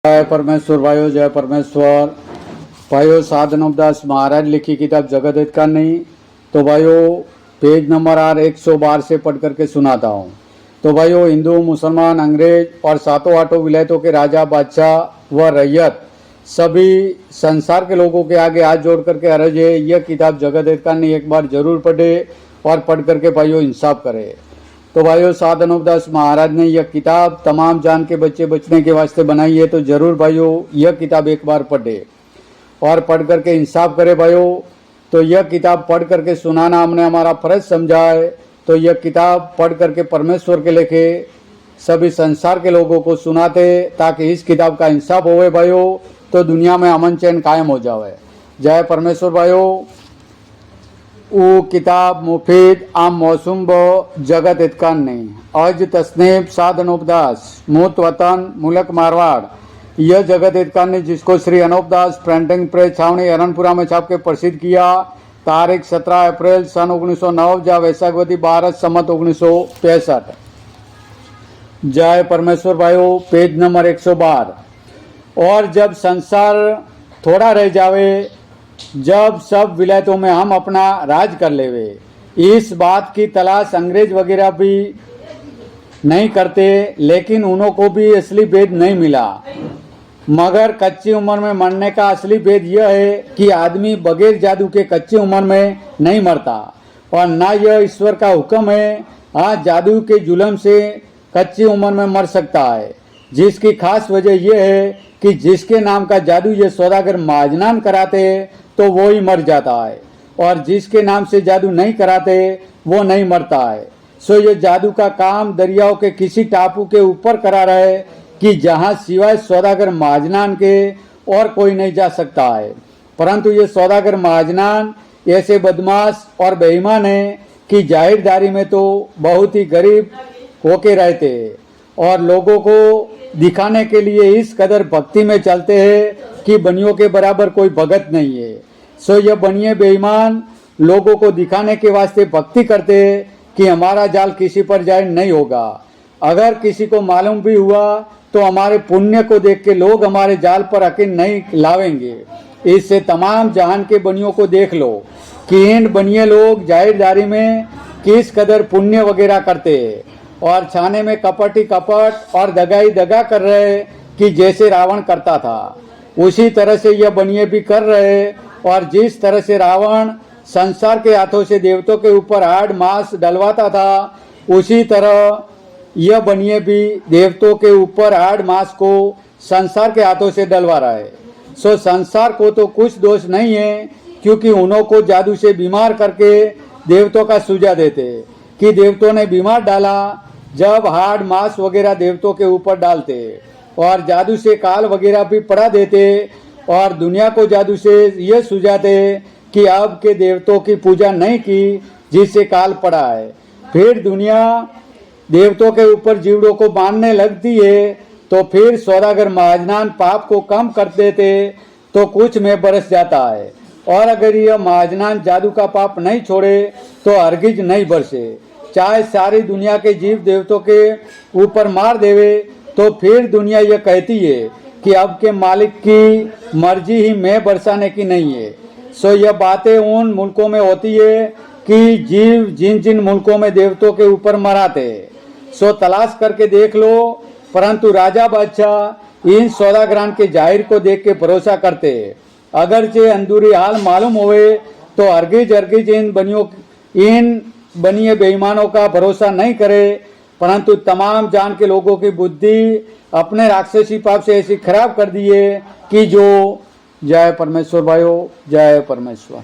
जय परमेश्वर भाइयों, जय परमेश्वर भाइयों। साधनों दास महाराज लिखी किताब जगत हित का नहीं। तो भाइयों पेज नंबर 112 से पढ़ करके सुनाता हूँ। तो भाइयों हिंदू, मुसलमान, अंग्रेज और सातों आठों विलायतों के राजा, बादशाह व रैयत सभी संसार के लोगों के आगे हाथ जोड़ करके अर्ज है, यह किताब जगत हित का नहीं एक बार जरूर पढ़े और पढ़ करके भाइयों इंसाफ करे। तो भाइयों साधनोपदास महाराज ने यह किताब तमाम जान के बच्चे बचने के वास्ते बनाई है। तो जरूर भाइयों यह किताब एक बार पढ़े और पढ़ करके इंसाफ करे भाइयों। तो यह किताब पढ़ करके सुनाना हमने हमारा फर्ज समझा है। तो यह किताब पढ़ करके परमेश्वर के लेके सभी संसार के लोगों को सुनाते ताकि इस किताब का इंसाफ होवे भाइयों, तो दुनिया में अमन चैन कायम हो जावे। जय परमेश्वर भाइयों। वो किताब मुफीद आम मौसूम ब जगत इतकान नहीं अज तस्नीब साधनोपदास मूत वतन मुल्क मारवाड़। यह जगत इतकान ने जिसको श्री अनोपदास प्रिंटिंग प्रेस छावनी अरनपुरा में छाप के प्रसिद्ध किया। तारीख 17 अप्रैल सन 1909 जा वैशाखवती 12 सम्मत 1965। जय परमेश्वर भाइयों। Page number 112। और जब संसार थोड़ा रह जावे, जब सब विलायतों में हम अपना राज कर लेवे, इस बात की तलाश अंग्रेज वगैरह भी नहीं करते, लेकिन उन्हों को भी असली भेद नहीं मिला। मगर कच्ची उम्र में मरने का असली भेद यह है कि आदमी बगैर जादू के कच्ची उम्र में नहीं मरता, और न यह ईश्वर का हुक्म है। हाँ, जादू के जुल्म से कच्ची उम्र में मर सकता है, जिसकी खास वजह यह है कि जिसके नाम का जादू ये सौदागर माजनान कराते तो वो ही मर जाता है, और जिसके नाम से जादू नहीं कराते वो नहीं मरता है। सो ये जादू का काम दरियाओं के किसी टापू के ऊपर करा रहे कि जहाँ सिवाय सौदागर माजनान के और कोई नहीं जा सकता है। परंतु ये सौदागर माजनान ऐसे बदमाश और बेईमान है कि जाहिरदारी में तो बहुत ही गरीब होके रहते और लोगों को दिखाने के लिए इस कदर भक्ति में चलते हैं कि बनियों के बराबर कोई भगत नहीं है। सो यह बनिए बेईमान लोगों को दिखाने के वास्ते भक्ति करते हैं कि हमारा जाल किसी पर जाहिर नहीं होगा। अगर किसी को मालूम भी हुआ तो हमारे पुण्य को देख के लोग हमारे जाल पर यकीन नहीं लावेंगे। इससे तमाम जहान के बनियों को देख लो कि इन बनिए लोग जाहिरदारी में किस कदर पुण्य वगैरह करते हैं और छाने में कपटी कपट और दगाई दगा कर रहे कि जैसे रावण करता था, उसी तरह से यह बनिए भी कर रहे। और जिस तरह से रावण संसार के हाथों से देवतों के ऊपर हाड़ मांस डलवाता था, उसी तरह यह बनिए भी देवतों के ऊपर हाड़ मांस को संसार के हाथों से डलवा रहा है। सो संसार को तो कुछ दोष नहीं है, क्योंकि उन्हों को जादू से बीमार करके देवतों का सूजा देते कि देवतों ने बीमार डाला। जब हाड़ मांस वगैरह देवतों के ऊपर डालते और जादू से काल वगैरह भी पड़ा देते और दुनिया को जादू से ये सुझाते कि अब के देवतों की पूजा नहीं की जिससे काल पड़ा है। फिर दुनिया देवतों के ऊपर जीवड़ों को मानने लगती है, तो फिर सौदागर महाजनान पाप को कम कर देते तो कुछ में बरस जाता है। और अगर यह महाजनान जादू का पाप नहीं छोड़े तो हरगिज नहीं बरसे, चाहे सारी दुनिया के जीव देवतों के ऊपर मार देवे, तो फिर दुनिया यह कहती है कि अब के मालिक की मर्जी ही में बरसाने की नहीं है। सो यह बातें उन मुल्कों में होती है कि जीव जिन जिन मुल्कों में देवतों के ऊपर मराते, सो तलाश करके देख लो। परंतु राजा बादशाह इन सौदागरान के जाहिर को देख के भरोसा करते, अगरचे अंदूरी हाल मालूम होवे तो हरगिज इन बनिए बेईमानों का भरोसा नहीं करे। परंतु तमाम जान के लोगों की बुद्धि अपने राक्षसी पाप से ऐसी खराब कर दी है कि जो। जय परमेश्वर भाइयों, जय परमेश्वर।